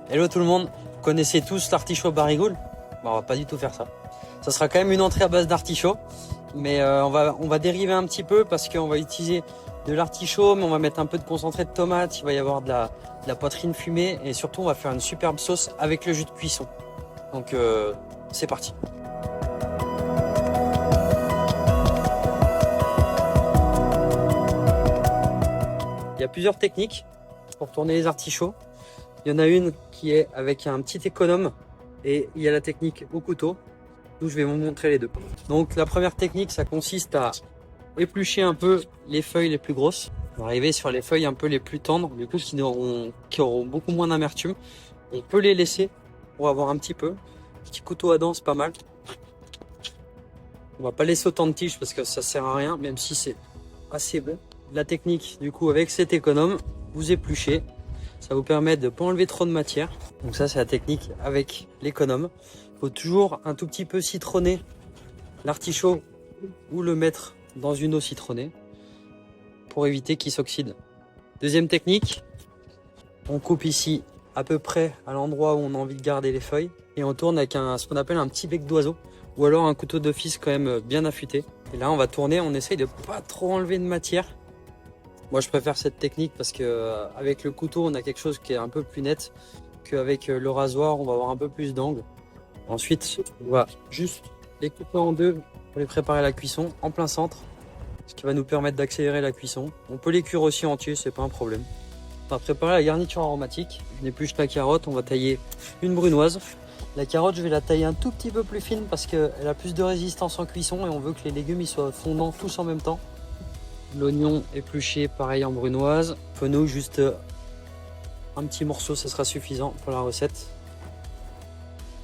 Hello tout le monde, vous connaissez tous l'artichaut barigoule? Bon, on va pas du tout faire ça. Ça sera quand même une entrée à base d'artichaut, mais on va dériver un petit peu parce qu'on va utiliser de l'artichaut, mais on va mettre un peu de concentré de tomate, il va y avoir de la poitrine fumée et surtout on va faire une superbe sauce avec le jus de cuisson. Donc c'est parti. Il y a plusieurs techniques pour tourner les artichauts. Il y en a une qui est avec un petit économe et il y a la technique au couteau, d'où je vais vous montrer les deux. Donc la première technique, ça consiste à éplucher un peu les feuilles les plus grosses. On va arriver sur les feuilles un peu les plus tendres, du coup qui auront beaucoup moins d'amertume. On peut les laisser pour avoir un petit peu. Petit couteau à dents, c'est pas mal. On va pas laisser autant de tiges parce que ça sert à rien, même si c'est assez bon. La technique, du coup, avec cet économe, vous épluchez. Ça vous permet de ne pas enlever trop de matière. Donc ça, c'est la technique avec l'économe. Il faut toujours un tout petit peu citronner l'artichaut ou le mettre dans une eau citronnée pour éviter qu'il s'oxyde. Deuxième technique, on coupe ici à peu près à l'endroit où on a envie de garder les feuilles et on tourne avec ce qu'on appelle un petit bec d'oiseau ou alors un couteau d'office quand même bien affûté. Et là, on va tourner, on essaye de pas trop enlever de matière. Moi, je préfère cette technique parce que avec le couteau, on a quelque chose qui est un peu plus net qu'avec le rasoir, on va avoir un peu plus d'angle. Ensuite, on va juste les couper en deux pour les préparer à la cuisson en plein centre, ce qui va nous permettre d'accélérer la cuisson. On peut les cuire aussi entiers, c'est pas un problème. On va préparer la garniture aromatique. Je n'épluche la carotte, on va tailler une brunoise. La carotte, je vais la tailler un tout petit peu plus fine parce qu'elle a plus de résistance en cuisson et on veut que les légumes ils soient fondants tous en même temps. L'oignon épluché, pareil en brunoise. Fenouil, juste un petit morceau, ça sera suffisant pour la recette.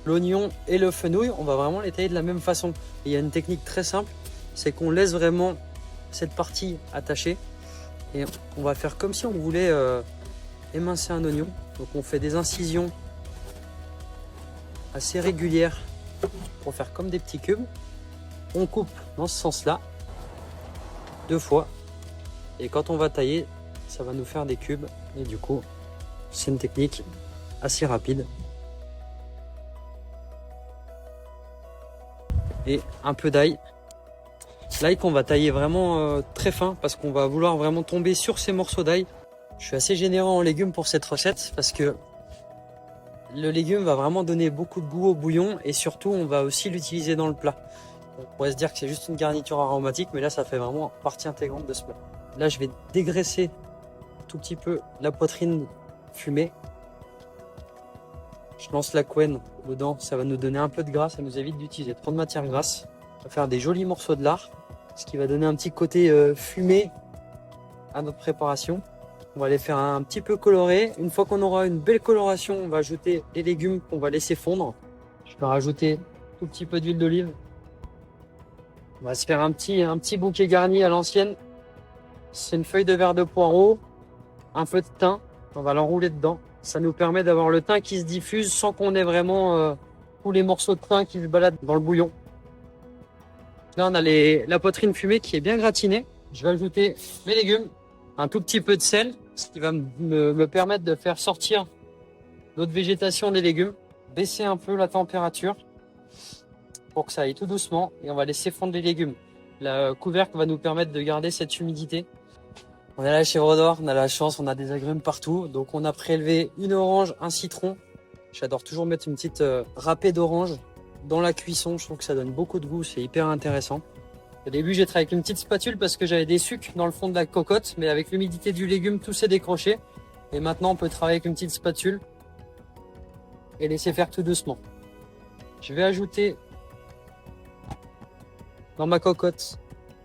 L'oignon et le fenouil, on va vraiment les tailler de la même façon. Et il y a une technique très simple, c'est qu'on laisse vraiment cette partie attachée. Et on va faire comme si on voulait émincer un oignon. Donc on fait des incisions assez régulières pour faire comme des petits cubes. On coupe dans ce sens-là, 2 fois. Et quand on va tailler, ça va nous faire des cubes. Et du coup, c'est une technique assez rapide. Et un peu d'ail. L'ail qu'on va tailler vraiment très fin parce qu'on va vouloir vraiment tomber sur ces morceaux d'ail. Je suis assez généreux en légumes pour cette recette parce que le légume va vraiment donner beaucoup de goût au bouillon et surtout on va aussi l'utiliser dans le plat. On pourrait se dire que c'est juste une garniture aromatique, mais là ça fait vraiment partie intégrante de ce plat. Là je vais dégraisser tout petit peu la poitrine fumée. Je lance la couenne dedans, ça va nous donner un peu de gras, ça nous évite d'utiliser trop de matière grasse. On va faire des jolis morceaux de lard, ce qui va donner un petit côté fumé à notre préparation. On va les faire un petit peu colorés. Une fois qu'on aura une belle coloration, on va ajouter les légumes qu'on va laisser fondre. Je vais rajouter un tout petit peu d'huile d'olive. On va se faire un petit bouquet garni à l'ancienne. C'est une feuille de verre de poireau, un peu de thym. On va l'enrouler dedans. Ça nous permet d'avoir le thym qui se diffuse sans qu'on ait vraiment tous les morceaux de thym qui se baladent dans le bouillon. Là, on a la poitrine fumée qui est bien gratinée. Je vais ajouter mes légumes, un tout petit peu de sel, ce qui va me permettre de faire sortir notre végétation des légumes. Baisser un peu la température pour que ça aille tout doucement et on va laisser fondre les légumes. Le couvercle va nous permettre de garder cette humidité. On est là chez Rodor, on a la chance, on a des agrumes partout. Donc on a prélevé une orange, un citron. J'adore toujours mettre une petite râpée d'orange dans la cuisson. Je trouve que ça donne beaucoup de goût, c'est hyper intéressant. Au début, j'ai travaillé avec une petite spatule parce que j'avais des sucs dans le fond de la cocotte. Mais avec l'humidité du légume, tout s'est décroché. Et maintenant, on peut travailler avec une petite spatule et laisser faire tout doucement. Je vais ajouter dans ma cocotte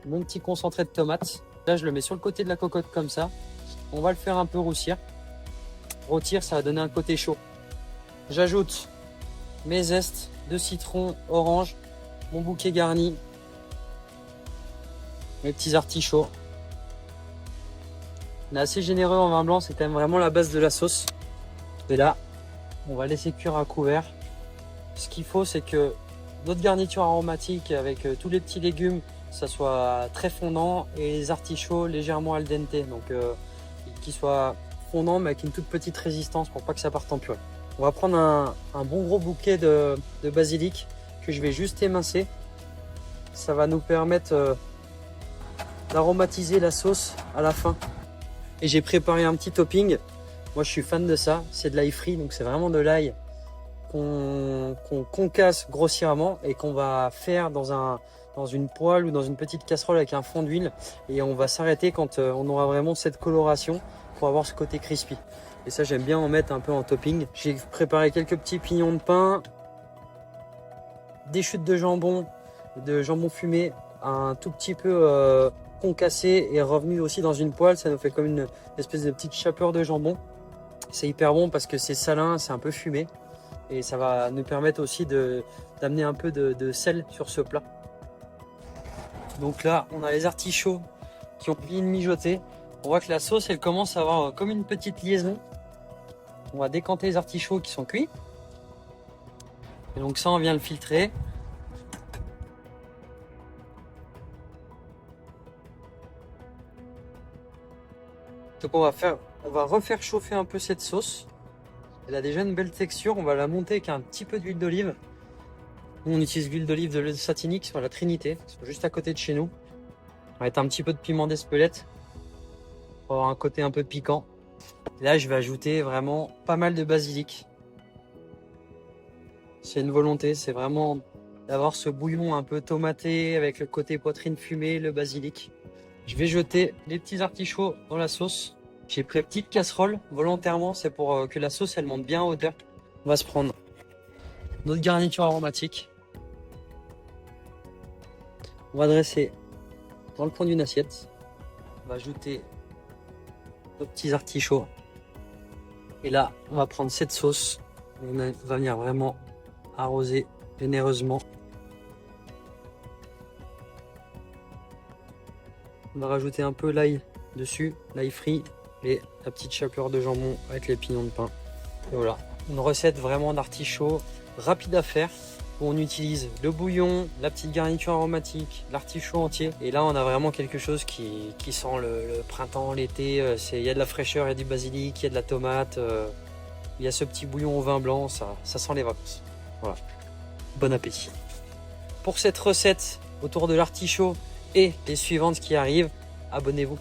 mon petit concentré de tomate. Là, je le mets sur le côté de la cocotte comme ça. On va le faire un peu roussir. Rôtir, ça va donner un côté chaud. J'ajoute mes zestes de citron, orange, mon bouquet garni, mes petits artichauts. On est assez généreux en vin blanc, c'est quand même vraiment la base de la sauce. Et là, on va laisser cuire à couvert. Ce qu'il faut, c'est que notre garniture aromatique avec tous les petits légumes, ça soit très fondant et les artichauts légèrement al dente. Donc qu'ils soient fondants mais avec une toute petite résistance pour pas que ça parte en purée. On va prendre un bon gros bouquet de basilic que je vais juste émincer. Ça va nous permettre d'aromatiser la sauce à la fin. Et j'ai préparé un petit topping. Moi je suis fan de ça, c'est de l'ail frit, donc c'est vraiment de l'ail qu'on concasse grossièrement et qu'on va faire dans une poêle ou dans une petite casserole avec un fond d'huile. Et on va s'arrêter quand on aura vraiment cette coloration pour avoir ce côté crispy. Et ça j'aime bien en mettre un peu en topping. J'ai préparé quelques petits pignons de pain, des chutes de jambon fumé, un tout petit peu concassé et revenu aussi dans une poêle. Ça nous fait comme une espèce de petite chapeur de jambon. C'est hyper bon parce que c'est salin, c'est un peu fumé. Et ça va nous permettre aussi d'amener un peu de sel sur ce plat. Donc là, on a les artichauts qui ont bien mijoté. On voit que la sauce, elle commence à avoir comme une petite liaison. On va décanter les artichauts qui sont cuits. Et donc ça, on vient le filtrer. Donc on va refaire chauffer un peu cette sauce. Elle a déjà une belle texture. On va la monter avec un petit peu d'huile d'olive. Nous, on utilise l'huile d'olive de l'huile satinique sur la Trinité, juste à côté de chez nous. On va mettre un petit peu de piment d'Espelette pour avoir un côté un peu piquant. Et là, je vais ajouter vraiment pas mal de basilic. C'est une volonté, c'est vraiment d'avoir ce bouillon un peu tomaté avec le côté poitrine fumée, le basilic. Je vais jeter les petits artichauts dans la sauce. J'ai pris une petite casserole volontairement, c'est pour que la sauce elle monte bien en hauteur. On va se prendre notre garniture aromatique. On va dresser dans le coin d'une assiette. On va ajouter nos petits artichauts. Et là, on va prendre cette sauce. On va venir vraiment arroser généreusement. On va rajouter un peu l'ail dessus, l'ail frit et la petite chapelure de jambon avec les pignons de pain. Et voilà, une recette vraiment d'artichaut rapide à faire où on utilise le bouillon, la petite garniture aromatique, l'artichaut entier. Et là, on a vraiment quelque chose qui sent le printemps, l'été. Il y a de la fraîcheur, il y a du basilic, il y a de la tomate. Il y a ce petit bouillon au vin blanc, ça sent les vacances. Voilà, bon appétit. Pour cette recette autour de l'artichaut et les suivantes qui arrivent, abonnez-vous.